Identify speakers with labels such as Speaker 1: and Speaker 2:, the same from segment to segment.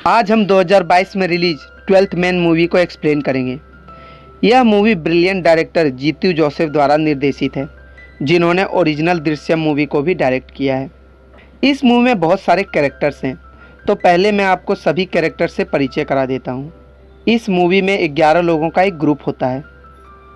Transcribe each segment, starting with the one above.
Speaker 1: आज हम 2022 में रिलीज 12th मैन मूवी को एक्सप्लेन करेंगे। यह मूवी ब्रिलियंट डायरेक्टर जीतू जोसेफ द्वारा निर्देशित है, जिन्होंने ओरिजिनल दृश्यम मूवी को भी डायरेक्ट किया है। इस मूवी में बहुत सारे कैरेक्टर्स हैं, तो पहले मैं आपको सभी कैरेक्टर से परिचय करा देता हूँ। इस मूवी में 11 लोगों का एक ग्रुप होता है।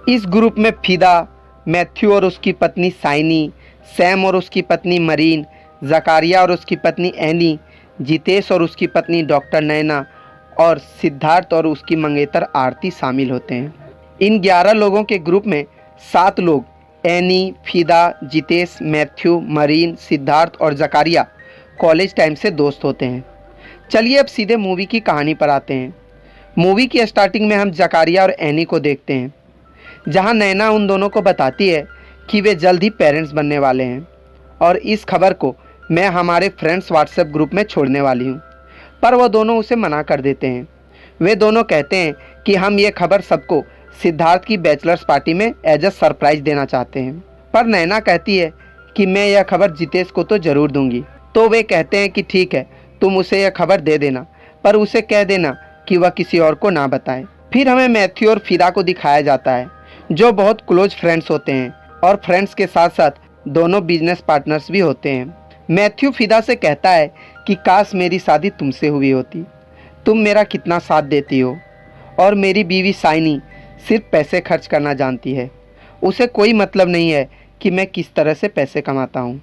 Speaker 1: इस ग्रुप में फिदा, मैथ्यू और उसकी पत्नी साइनी, सैम और उसकी पत्नी मरीन, जकारिया और उसकी पत्नी एनी, जितेश और उसकी पत्नी डॉक्टर नैना और सिद्धार्थ और उसकी मंगेतर आरती शामिल होते हैं। इन 11 लोगों के ग्रुप में 7 लोग एनी, फिदा, जितेश, मैथ्यू, मरीन, सिद्धार्थ और जकारिया कॉलेज टाइम से दोस्त होते हैं। चलिए अब सीधे मूवी की कहानी पर आते हैं। मूवी की स्टार्टिंग में हम जकारिया और एनी को देखते हैं, जहां नैना उन दोनों को बताती है कि वे जल्द ही पेरेंट्स बनने वाले हैं और इस खबर को मैं हमारे फ्रेंड्स व्हाट्सएप ग्रुप में छोड़ने वाली हूँ, पर वह दोनों उसे मना कर देते हैं। वे दोनों कहते हैं कि हम ये खबर सबको सिद्धार्थ की बैचलर्स पार्टी में एज अ सरप्राइज देना चाहते हैं, पर नैना कहती है कि मैं यह खबर जितेश को तो ज़रूर दूंगी। तो वे कहते हैं कि ठीक है, तुम उसे यह खबर दे देना, पर उसे कह देना कि वह किसी और को ना बताए। फिर हमें मैथ्यू और फिदा को दिखाया जाता है, जो बहुत क्लोज फ्रेंड्स होते हैं और फ्रेंड्स के साथ साथ दोनों बिजनेस पार्टनर्स भी होते हैं। मैथ्यू फिदा से कहता है कि काश मेरी शादी तुमसे हुई होती, तुम मेरा कितना साथ देती हो। और मेरी बीवी साइनी सिर्फ पैसे खर्च करना जानती है, उसे कोई मतलब नहीं है कि मैं किस तरह से पैसे कमाता हूँ।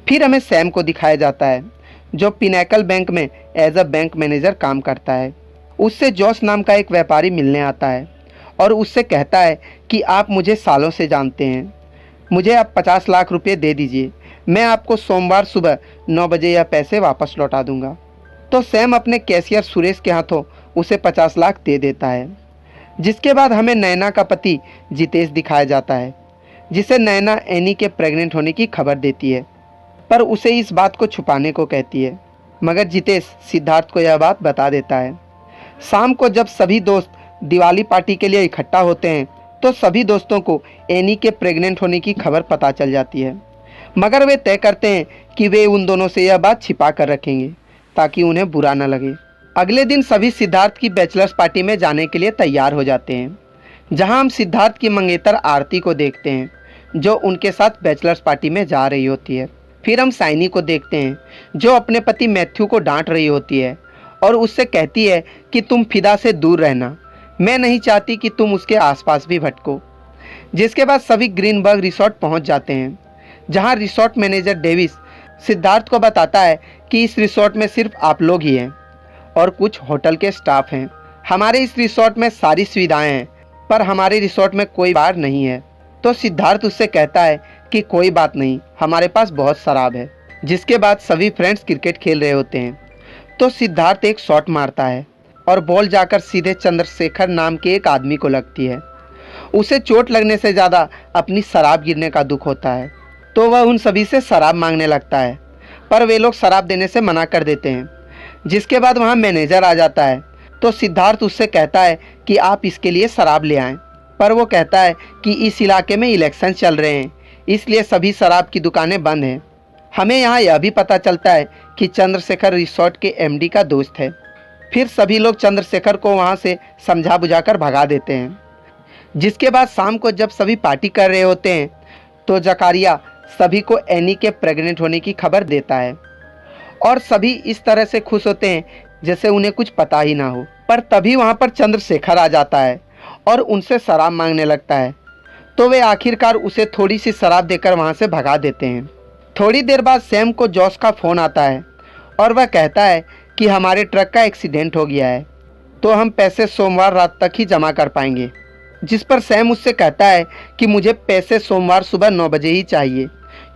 Speaker 1: फिर हमें सैम को दिखाया जाता है, जो पिनैकल बैंक में एज अ बैंक मैनेजर काम करता है। उससे जॉस नाम का एक व्यापारी मिलने आता है और उससे कहता है कि आप मुझे सालों से जानते हैं, मुझे आप 50 लाख रुपए दे दीजिए, मैं आपको सोमवार सुबह 9 बजे यह पैसे वापस लौटा दूंगा। तो सैम अपने कैशियर सुरेश के हाथों उसे 50 लाख दे देता है। जिसके बाद हमें नैना का पति जितेश दिखाया जाता है, जिसे नैना एनी के प्रेग्नेंट होने की खबर देती है, पर उसे इस बात को छुपाने को कहती है, मगर जितेश सिद्धार्थ को यह बात बता देता है। शाम को जब सभी दोस्त दिवाली पार्टी के लिए इकट्ठा होते हैं, तो सभी दोस्तों को एनी के प्रेग्नेंट होने की खबर पता चल जाती है, मगर वे तय करते हैं कि वे उन दोनों से यह बात छिपा कर रखेंगे ताकि उन्हें बुरा न लगे। अगले दिन सभी सिद्धार्थ की बैचलर्स पार्टी में जाने के लिए तैयार हो जाते हैं, जहां हम सिद्धार्थ की मंगेतर आरती को देखते हैं, जो उनके साथ बैचलर्स पार्टी में जा रही होती है। फिर हम साइनी को देखते हैं, जो अपने पति मैथ्यू को डांट रही होती है और उससे कहती है कि तुम फिदा से दूर रहना, मैं नहीं चाहती कि तुम उसके आसपास भी भटको। जिसके बाद सभी ग्रीनबर्ग रिसोर्ट पहुंच जाते हैं, जहां रिसोर्ट मैनेजर डेविस सिद्धार्थ को बताता है कि इस रिसोर्ट में सिर्फ आप लोग ही हैं और कुछ होटल के स्टाफ हैं। हमारे इस रिसोर्ट में सारी सुविधाएं हैं, पर हमारे रिसोर्ट में कोई बार नहीं है। तो सिद्धार्थ उससे कहता है कि कोई बात नहीं, हमारे पास बहुत शराब है। जिसके बाद सभी फ्रेंड्स क्रिकेट खेल रहे होते हैं, तो सिद्धार्थ एक शॉट मारता है और बॉल जाकर सीधे चंद्रशेखर नाम के एक आदमी को लगती है। उसे चोट लगने से ज़्यादा अपनी शराब गिरने का दुख होता है, तो वह उन सभी से शराब मांगने लगता है, पर वे लोग शराब देने से मना कर देते हैं। जिसके बाद वहाँ मैनेजर आ जाता है, तो सिद्धार्थ उससे कहता है कि आप इसके लिए शराब ले आएँ, पर वो कहता है कि इस इलाके में इलेक्शन चल रहे हैं, इसलिए सभी शराब की दुकानें बंद हैं। हमें यहाँ यह भी पता चलता है कि चंद्रशेखर रिसोर्ट के एमडी का दोस्त है। फिर सभी लोग चंद्रशेखर को वहाँ से समझा बुझाकर भगा देते हैं। जिसके बाद शाम को जब सभी पार्टी कर रहे होते हैं, तो जकारिया सभी को एनी के प्रेग्नेंट होने की खबर देता है और सभी इस तरह से खुश होते हैं जैसे उन्हें कुछ पता ही ना हो। पर तभी वहाँ पर चंद्रशेखर आ जाता है और उनसे शराब मांगने लगता है, तो वे आखिरकार उसे थोड़ी सी शराब देकर वहाँ से भगा देते हैं। थोड़ी देर बाद सैम को जॉस का फ़ोन आता है और वह कहता है कि हमारे ट्रक का एक्सीडेंट हो गया है, तो हम पैसे सोमवार रात तक ही जमा कर पाएंगे। जिस पर सैम उससे कहता है कि मुझे पैसे सोमवार सुबह 9 बजे ही चाहिए,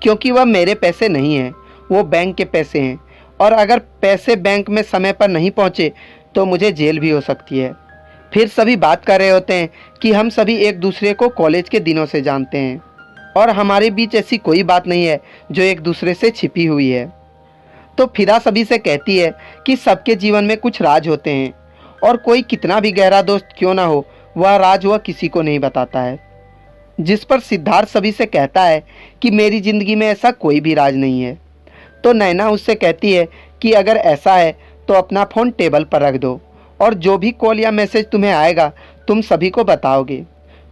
Speaker 1: क्योंकि वह मेरे पैसे नहीं हैं, वो बैंक के पैसे हैं, और अगर पैसे बैंक में समय पर नहीं पहुँचे तो मुझे जेल भी हो सकती है। फिर सभी बात कर रहे होते हैं कि हम सभी एक दूसरे को कॉलेज के दिनों से जानते हैं और हमारे बीच ऐसी कोई बात नहीं है जो एक दूसरे से छिपी हुई है। तो फिदा सभी से कहती है कि सबके जीवन में कुछ राज होते हैं और कोई कितना भी गहरा दोस्त क्यों ना हो, वह राज वह किसी को नहीं बताता है। जिस पर सिद्धार्थ सभी से कहता है कि मेरी ज़िंदगी में ऐसा कोई भी राज नहीं है। तो नैना उससे कहती है कि अगर ऐसा है तो अपना फ़ोन टेबल पर रख दो और जो भी कॉल या मैसेज तुम्हें आएगा तुम सभी को बताओगे।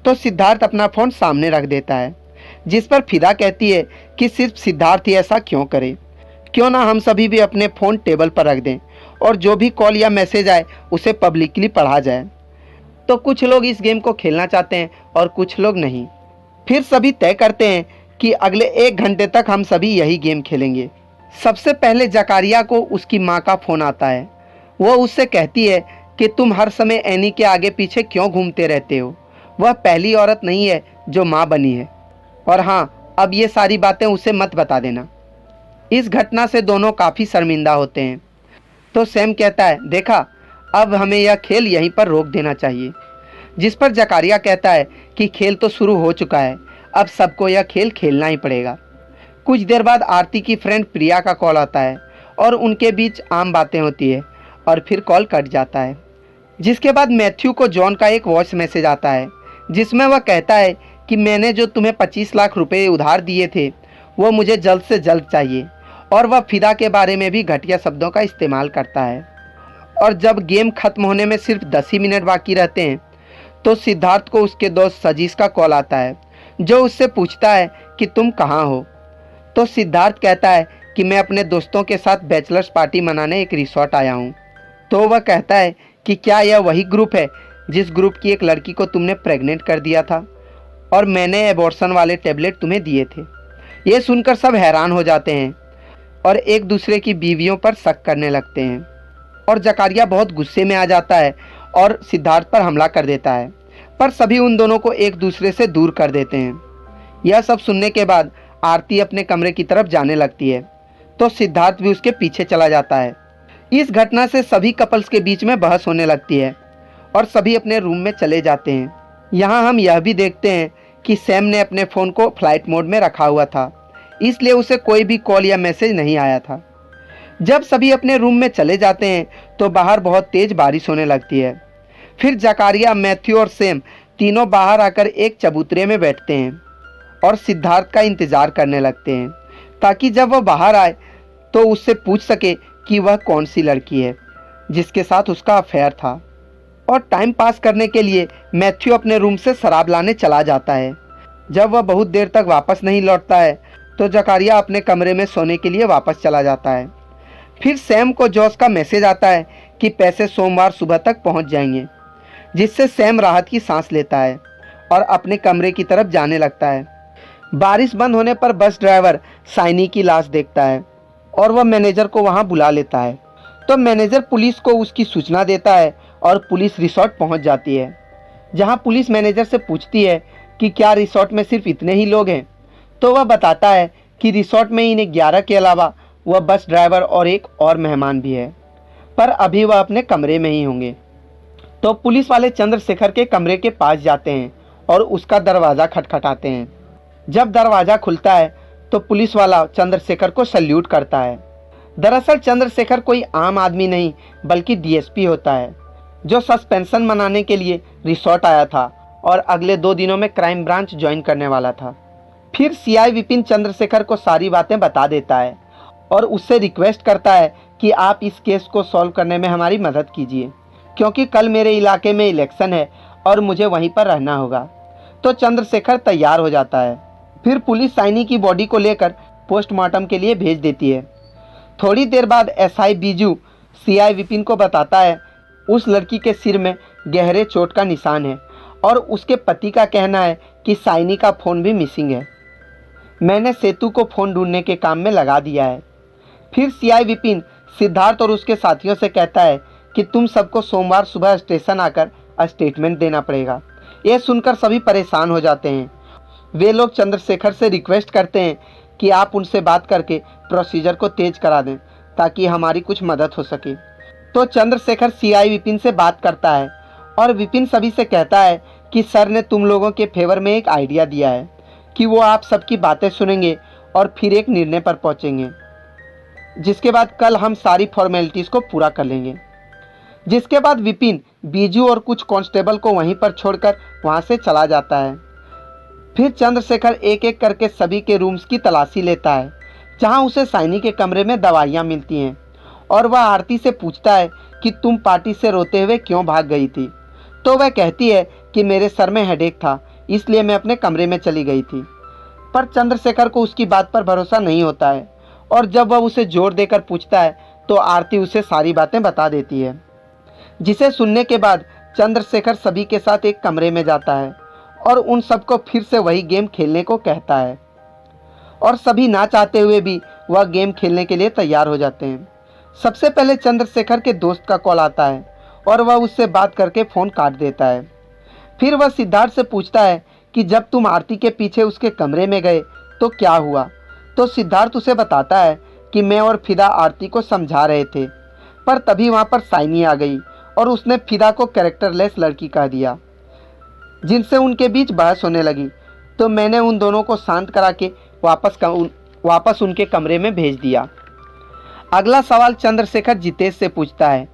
Speaker 1: तो सिद्धार्थ अपना फ़ोन सामने रख देता है, जिस पर फिदा कहती है कि सिर्फ सिद्धार्थ ही ऐसा क्यों करे, क्यों ना हम सभी भी अपने फ़ोन टेबल पर रख दें और जो भी कॉल या मैसेज आए उसे पब्लिकली पढ़ा जाए। तो कुछ लोग इस गेम को खेलना चाहते हैं और कुछ लोग नहीं। फिर सभी तय करते हैं कि अगले 1 घंटे तक हम सभी यही गेम खेलेंगे। सबसे पहले जकारिया को उसकी माँ का फ़ोन आता है। वो उससे कहती है कि तुम हर समय एनी के आगे पीछे क्यों घूमते रहते हो, वह पहली औरत नहीं है जो माँ बनी है, और हाँ, अब ये सारी बातें उसे मत बता देना। इस घटना से दोनों काफ़ी शर्मिंदा होते हैं। तो सैम कहता है, देखा, अब हमें यह खेल यहीं पर रोक देना चाहिए। जिस पर जकारिया कहता है कि खेल तो शुरू हो चुका है, अब सबको यह खेल खेलना ही पड़ेगा। कुछ देर बाद आरती की फ्रेंड प्रिया का कॉल आता है और उनके बीच आम बातें होती है और फिर कॉल कट जाता है। जिसके बाद मैथ्यू को जॉन का एक वॉइस मैसेज आता है, जिसमें वह कहता है कि मैंने जो तुम्हें 25 लाख रुपए उधार दिए थे वो मुझे जल्द से जल्द चाहिए, और वह फिदा के बारे में भी घटिया शब्दों का इस्तेमाल करता है। और जब गेम खत्म होने में सिर्फ 10 ही मिनट बाकी रहते हैं तो सिद्धार्थ को उसके दोस्त सजीश का कॉल आता है, जो उससे पूछता है कि तुम कहाँ हो। तो सिद्धार्थ कहता है कि मैं अपने दोस्तों के साथ बैचलर्स पार्टी मनाने एक रिसोर्ट आया हूँ। तो वह कहता है कि क्या यह वही ग्रुप है जिस ग्रुप की एक लड़की को तुमने प्रेग्नेंट कर दिया था और मैंने एबॉर्शन वाले टैबलेट तुम्हें दिए थे। ये सुनकर सब हैरान हो जाते हैं और एक दूसरे की बीवियों पर शक करने लगते हैं, और जकारिया बहुत गुस्से में आ जाता है और सिद्धार्थ पर हमला कर देता है, पर सभी उन दोनों को एक दूसरे से दूर कर देते हैं। यह सब सुनने के बाद आरती अपने कमरे की तरफ जाने लगती है, तो सिद्धार्थ भी उसके पीछे चला जाता है। इस घटना से सभी कपल्स के बीच में बहस होने लगती है और सभी अपने रूम में चले जाते हैं। यहाँ हम यह भी देखते हैं कि सैम ने अपने फ़ोन को फ्लाइट मोड में रखा हुआ था, इसलिए उसे कोई भी कॉल या मैसेज नहीं आया था। जब सभी अपने रूम में चले जाते हैं तो बाहर बहुत तेज़ बारिश होने लगती है। फिर जकारिया, मैथ्यू और सैम तीनों बाहर आकर एक चबूतरे में बैठते हैं और सिद्धार्थ का इंतज़ार करने लगते हैं, ताकि जब वह बाहर आए तो उससे पूछ सके कि वह कौन सी लड़की है जिसके साथ उसका अफेयर था। और टाइम पास करने के लिए मैथ्यू अपने रूम से शराब लाने चला जाता है। जब वह बहुत देर तक वापस नहीं लौटता है तो जकारिया अपने कमरे में सोने के लिए वापस चला जाता है। फिर सैम को जॉस का मैसेज आता है कि पैसे सोमवार सुबह तक पहुंच जाएंगे, जिससे सैम राहत की सांस लेता है और अपने कमरे की तरफ जाने लगता है। बारिश बंद होने पर बस ड्राइवर साइनी की लाश देखता है और वह मैनेजर को वहां बुला लेता है। तो मैनेजर पुलिस को उसकी सूचना देता है और पुलिस रिसोर्ट पहुंच जाती है, जहां पुलिस मैनेजर से पूछती है कि क्या रिसोर्ट में सिर्फ इतने ही लोग हैं। तो वह बताता है कि रिसोर्ट में इन्हें 11 के अलावा वह बस ड्राइवर और एक और मेहमान भी है, पर अभी वह अपने कमरे में ही होंगे। तो पुलिस वाले चंद्रशेखर के कमरे के पास जाते हैं और उसका दरवाज़ा खटखटाते हैं। जब दरवाज़ा खुलता है तो पुलिस वाला चंद्रशेखर को सल्यूट करता है। दरअसल चंद्रशेखर कोई आम आदमी नहीं बल्कि डीएसपी होता है, जो सस्पेंशन मनाने के लिए रिसोर्ट आया था और अगले 2 दिनों में क्राइम ब्रांच ज्वाइन करने वाला था। फिर सीआई विपिन चंद्रशेखर को सारी बातें बता देता है और उससे रिक्वेस्ट करता है कि आप इस केस को सॉल्व करने में हमारी मदद कीजिए, क्योंकि कल मेरे इलाके में इलेक्शन है और मुझे वहीं पर रहना होगा। तो चंद्रशेखर तैयार हो जाता है। फिर पुलिस साइनी की बॉडी को लेकर पोस्टमार्टम के लिए भेज देती है। थोड़ी देर बाद एसआई बीजू सीआई विपिन को बताता है उस लड़की के सिर में गहरे चोट का निशान है और उसके पति का कहना है कि साइनी का फ़ोन भी मिसिंग है। मैंने सेतु को फ़ोन ढूंढने के काम में लगा दिया है। फिर सीआई विपिन सिद्धार्थ और उसके साथियों से कहता है कि तुम सबको सोमवार सुबह स्टेशन आकर स्टेटमेंट देना पड़ेगा। यह सुनकर सभी परेशान हो जाते हैं। वे लोग चंद्रशेखर से रिक्वेस्ट करते हैं कि आप उनसे बात करके प्रोसीजर को तेज करा दें ताकि हमारी कुछ मदद हो सके। तो चंद्रशेखर सीआई विपिन से बात करता है और विपिन सभी से कहता है कि सर ने तुम लोगों के फेवर में एक आइडिया दिया है कि वो आप सबकी बातें सुनेंगे और फिर एक निर्णय पर पहुंचेंगे, जिसके बाद कल हम सारी फॉर्मेलिटीज़ को पूरा कर लेंगे। जिसके बाद विपिन बीजू और कुछ कांस्टेबल को वहीं पर छोड़कर वहां से चला जाता है। फिर चंद्रशेखर एक एक करके सभी के रूम्स की तलाशी लेता है, जहां उसे साइनी के कमरे में दवाइयां मिलती हैं और वह आरती से पूछता है कि तुम पार्टी से रोते हुए क्यों भाग गई थी। तो वह कहती है कि मेरे सर में हेडेक था, इसलिए मैं अपने कमरे में चली गई थी। पर चंद्रशेखर को उसकी बात पर भरोसा नहीं होता है और जब वह उसे जोर देकर पूछता है तो आरती उसे सारी बातें बता देती है, जिसे सुनने के बाद चंद्रशेखर सभी के साथ एक कमरे में जाता है और उन सबको फिर से वही गेम खेलने को कहता है और सभी ना चाहते हुए भी वह गेम खेलने के लिए तैयार हो जाते हैं। सबसे पहले चंद्रशेखर के दोस्त का कॉल आता है और वह उससे बात करके फ़ोन काट देता है। फिर वह सिद्धार्थ से पूछता है कि जब तुम आरती के पीछे उसके कमरे में गए तो क्या हुआ। तो सिद्धार्थ उसे बताता है कि मैं और फिदा आरती को समझा रहे थे, पर तभी वहाँ पर साइनी आ गई और उसने फिदा को कैरेक्टरलेस लड़की कह दिया, जिनसे उनके बीच बहस होने लगी। तो मैंने उन दोनों को शांत करा के वापस उनके कमरे में भेज दिया। अगला सवाल चंद्रशेखर जितेश से पूछता है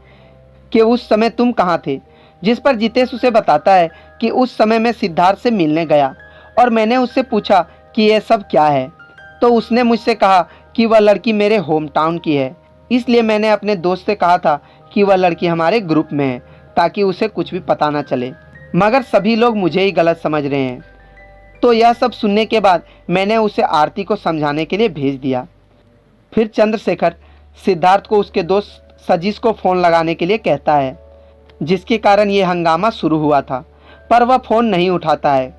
Speaker 1: कि उस समय तुम कहाँ थे, जिस पर जितेश उसे बताता है कि उस समय मैं सिद्धार्थ से मिलने गया और मैंने उससे पूछा कि यह सब क्या है। तो उसने मुझसे कहा कि वह लड़की मेरे होम टाउन की है, इसलिए मैंने अपने दोस्त से कहा था कि वह लड़की हमारे ग्रुप में है ताकि उसे कुछ भी पता ना चले, मगर सभी लोग मुझे ही गलत समझ रहे हैं। तो यह सब सुनने के बाद मैंने उसे आरती को समझाने के लिए भेज दिया। फिर चंद्रशेखर सिद्धार्थ को उसके दोस्त सजीश को फ़ोन लगाने के लिए कहता है, जिसके कारण ये हंगामा शुरू हुआ था, पर वह फ़ोन नहीं उठाता है।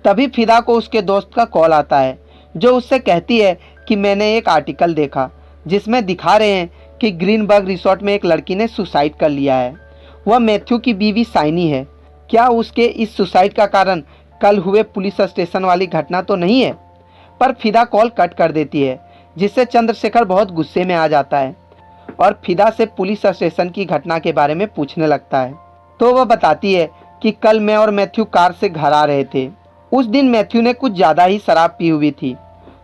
Speaker 1: तभी फिदा को उसके दोस्त का कॉल आता है, जो उससे कहती है कि मैंने एक आर्टिकल देखा जिसमें दिखा रहे हैं कि ग्रीनबर्ग रिसोर्ट में एक लड़की ने सुसाइड कर लिया है। वह मैथ्यू की बीवी साइनी है। क्या उसके इस सुसाइड का कारण कल हुए पुलिस स्टेशन वाली घटना तो नहीं है? पर फिदा कॉल कट कर देती है, जिससे चंद्रशेखर बहुत गुस्से में आ जाता है और फिदा से पुलिस स्टेशन की घटना के बारे में पूछने लगता है। तो वह बताती है कि कल मैं और मैथ्यू कार से घर आ रहे थे। उस दिन मैथ्यू ने कुछ ज़्यादा ही शराब पी हुई थी,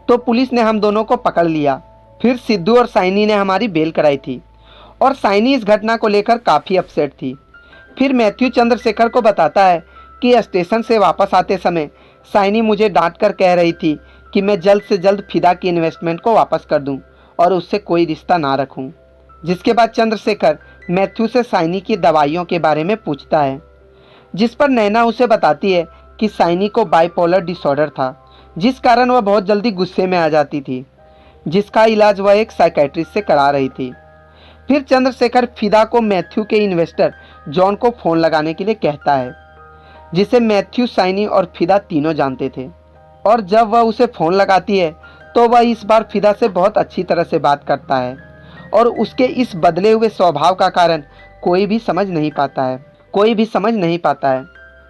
Speaker 1: तो पुलिस ने हम दोनों को पकड़ लिया। फिर सिद्धू और साइनी ने हमारी बेल कराई थी और साइनी इस घटना को लेकर काफ़ी अपसेट थी। फिर मैथ्यू चंद्रशेखर को बताता है कि स्टेशन से वापस आते समय साइनी मुझे डांट कर कह रही थी कि मैं जल्द से जल्द फिदा की इन्वेस्टमेंट को वापस कर दूं और उससे कोई रिश्ता ना रखूं। जिसके बाद चंद्रशेखर मैथ्यू से साइनी की दवाइयों के बारे में पूछता है, जिस पर नैना उसे बताती है कि साइनी को बाइपोलर डिसऑर्डर था, जिस कारण वह बहुत जल्दी गुस्से में आ जाती थी, जिसका इलाज वह एक साइकेट्रिस्ट से करा रही थी। फिर चंद्रशेखर फिदा को मैथ्यू के इन्वेस्टर जॉन को फ़ोन लगाने के लिए कहता है, जिसे मैथ्यू, साइनी और फिदा तीनों जानते थे। और जब वह उसे फ़ोन लगाती है तो वह इस बार फिदा से बहुत अच्छी तरह से बात करता है और उसके इस बदले हुए स्वभाव का कारण कोई भी समझ नहीं पाता है।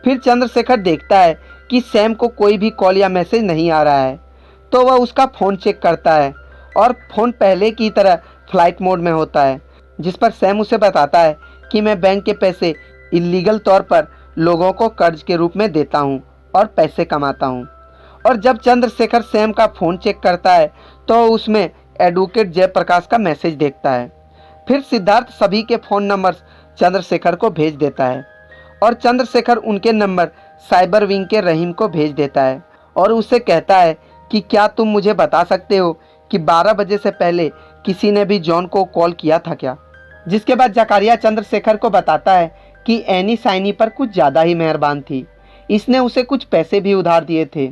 Speaker 1: फिर चंद्रशेखर देखता है कि सैम को कोई भी कॉल या मैसेज नहीं आ रहा है, तो वह उसका फ़ोन चेक करता है और फ़ोन पहले की तरह फ्लाइट मोड में होता है, जिस पर सैम उसे बताता है कि मैं बैंक के पैसे इलीगल तौर पर लोगों को कर्ज के रूप में देता हूँ और पैसे कमाता हूँ। और जब चंद्रशेखर सैम का फ़ोन चेक करता है तो उसमें एडवोकेट जयप्रकाश का मैसेज देखता है। फिर सिद्धार्थ सभी के फ़ोन नंबर्स चंद्रशेखर को भेज देता है और चंद्रशेखर उनके नंबर साइबर विंग के रहीम को भेज देता है और उससे कहता है कि क्या तुम मुझे बता सकते हो कि 12 बजे से पहले किसी ने भी जॉन को कॉल किया था क्या? जिसके बाद जकारिया चंद्रशेखर को बताता है कि एनी साइनी पर कुछ ज़्यादा ही मेहरबान थी, इसने उसे कुछ पैसे भी उधार दिए थे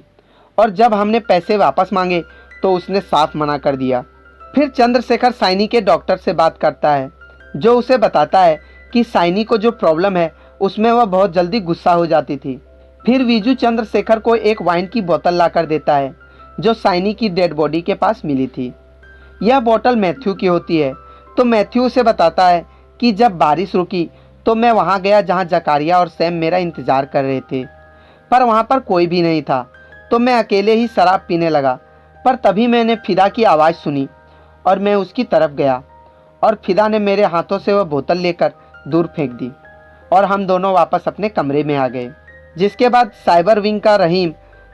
Speaker 1: और जब हमने पैसे वापस मांगे तो उसने साफ मना कर दिया। फिर चंद्रशेखर साइनी के डॉक्टर से बात करता है, जो उसे बताता है कि साइनी को जो प्रॉब्लम है उसमें वह बहुत जल्दी गुस्सा हो जाती थी। फिर विजू चंद्रशेखर को एक वाइन की बोतल लाकर देता है, जो साइनी की डेड बॉडी के पास मिली थी। यह बोतल मैथ्यू की होती है। तो मैथ्यू उसे बताता है कि जब बारिश रुकी तो मैं वहाँ गया जहाँ जकारिया और सैम मेरा इंतज़ार कर रहे थे, पर वहाँ पर कोई भी नहीं था, तो मैं अकेले ही शराब पीने लगा। पर तभी मैंने फिदा की आवाज़ सुनी और मैं उसकी तरफ गया और फिदा ने मेरे हाथों से वह बोतल लेकर दूर फेंक दी और हम दोनों वापस अपने कमरे में आ गए। जिसके बाद साइबर विंग का रहीम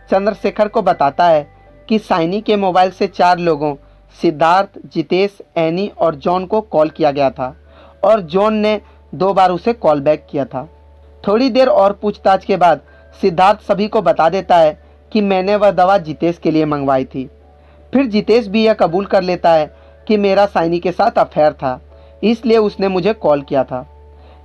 Speaker 1: चंद्रशेखर को बताता है कि साइनी के मोबाइल से 4 लोगों सिद्धार्थ, जितेश, एनी और जॉन को कॉल किया गया था और जॉन ने 2 बार उसे कॉल बैक किया था। थोड़ी देर और पूछताछ के बाद सिद्धार्थ सभी को बता देता है कि मैंने वह दवा जितेश के लिए मंगवाई थी। फिर जितेश भी यह कबूल कर लेता है कि मेरा साइनी के साथ अफेयर था, इसलिए उसने मुझे कॉल किया था।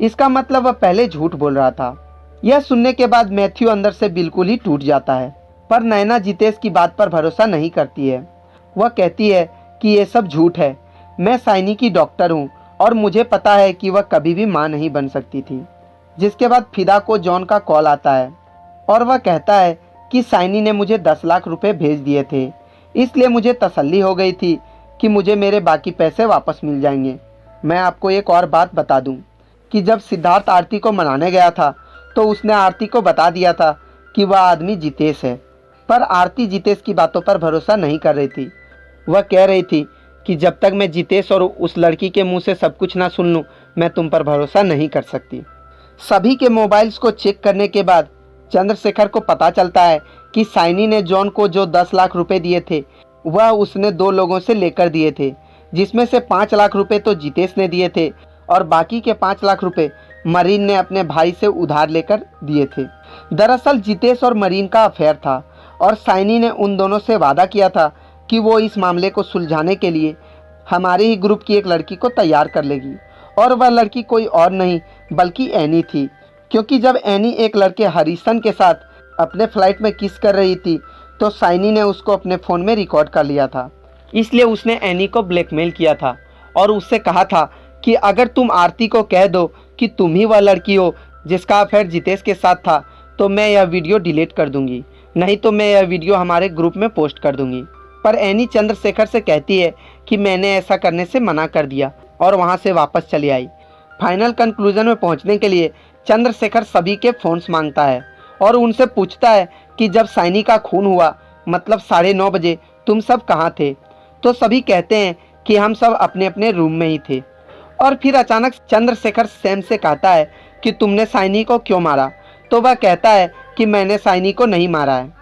Speaker 1: इसका मतलब वह पहले झूठ बोल रहा था। यह सुनने के बाद मैथ्यू अंदर से बिल्कुल ही टूट जाता है, पर नैना जितेश की बात पर भरोसा नहीं करती है। वह कहती है कि ये सब झूठ है, मैं साइनी की डॉक्टर हूँ और मुझे पता है कि वह कभी भी माँ नहीं बन सकती थी। जिसके बाद फिदा को जॉन का कॉल आता है और वह कहता है कि साइनी ने मुझे 10 लाख रुपए भेज दिए थे, इसलिए मुझे तसल्ली हो गई थी कि मुझे मेरे बाकी पैसे वापस मिल जाएंगे। मैं आपको एक और बात बता दूं कि जब सिद्धार्थ आरती को मनाने गया था तो उसने आरती को बता दिया था कि वह आदमी जितेश है, पर आरती जितेश की बातों पर भरोसा नहीं कर रही थी। वह कह रही थी कि जब तक मैं जितेश और उस लड़की के मुंह से सब कुछ ना सुन लूं, मैं तुम पर भरोसा नहीं कर सकती। सभी के मोबाइल्स को चेक करने के बाद चंद्रशेखर को पता चलता है कि साइनी ने जॉन को जो 10 लाख रुपए दिए थे वह उसने 2 लोगों से लेकर दिए थे, जिसमें से 5 लाख रुपए तो जितेश ने दिए थे और बाकी के 5 लाख रुपए मरीन ने अपने भाई से उधार लेकर दिए थे। दरअसल जितेश और मरीन का अफेयर था और साइनी ने उन दोनों से वादा किया था कि वो इस मामले को सुलझाने के लिए हमारे ही ग्रुप की एक लड़की को तैयार कर लेगी, और वह लड़की कोई और नहीं बल्कि एनी थी। क्योंकि जब एनी एक लड़के हरीसन के साथ अपने फ्लाइट में किस कर रही थी तो साइनी ने उसको अपने फ़ोन में रिकॉर्ड कर लिया था, इसलिए उसने एनी को ब्लैकमेल किया था और उससे कहा था कि अगर तुम आरती को कह दो कि तुम ही वह लड़की हो जिसका अफेयर जितेश के साथ था तो मैं यह वीडियो डिलीट कर दूंगी, नहीं तो मैं यह वीडियो हमारे ग्रुप में पोस्ट कर दूंगी। पर एनी चंद्रशेखर से कहती है कि मैंने ऐसा करने से मना कर दिया और वहाँ से वापस चली आई। फाइनल कंक्लूजन में पहुँचने के लिए चंद्रशेखर सभी के फ़ोन्स मांगता है और उनसे पूछता है कि जब साइनी का खून हुआ मतलब 9:30 बजे तुम सब कहाँ थे, तो सभी कहते हैं कि हम सब अपने अपने रूम में ही थे। और फिर अचानक चंद्रशेखर सैम से कहता है कि तुमने साइनी को क्यों मारा, तो वह कहता है कि मैंने साइनी को नहीं मारा है।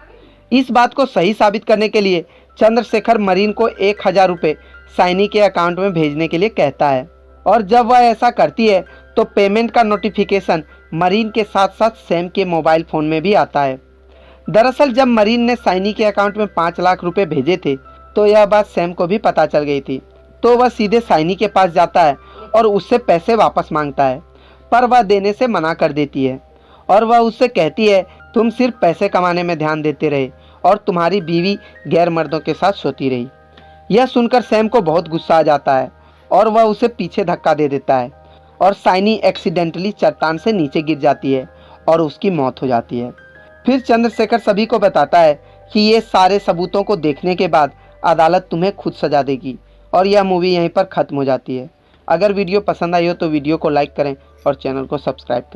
Speaker 1: इस बात को सही साबित करने के लिए चंद्रशेखर मरीन को 1000 रुपये साइनी के अकाउंट में भेजने के लिए कहता है, और जब वह ऐसा करती है तो पेमेंट का नोटिफिकेशन मरीन के साथ साथ सैम के मोबाइल फ़ोन में भी आता है। दरअसल जब मरीन ने साइनी के अकाउंट में 5 लाख रुपए भेजे थे तो यह बात सैम को भी पता चल गई थी, तो वह सीधे साइनी के पास जाता है और उससे पैसे वापस मांगता है, पर वह देने से मना कर देती है और वह उससे कहती है तुम सिर्फ पैसे कमाने में ध्यान देते रहे और तुम्हारी बीवी गैर मर्दों के साथ सोती रही। यह सुनकर सैम को बहुत गुस्सा आ जाता है और वह उसे पीछे धक्का दे देता है और साइनी एक्सीडेंटली चट्टान से नीचे गिर जाती है और उसकी मौत हो जाती है। फिर चंद्रशेखर सभी को बताता है कि ये सारे सबूतों को देखने के बाद अदालत तुम्हें खुद सजा देगी और यह मूवी यहीं पर ख़त्म हो जाती है। अगर वीडियो पसंद आई हो तो वीडियो को लाइक करें और चैनल को सब्सक्राइब करें।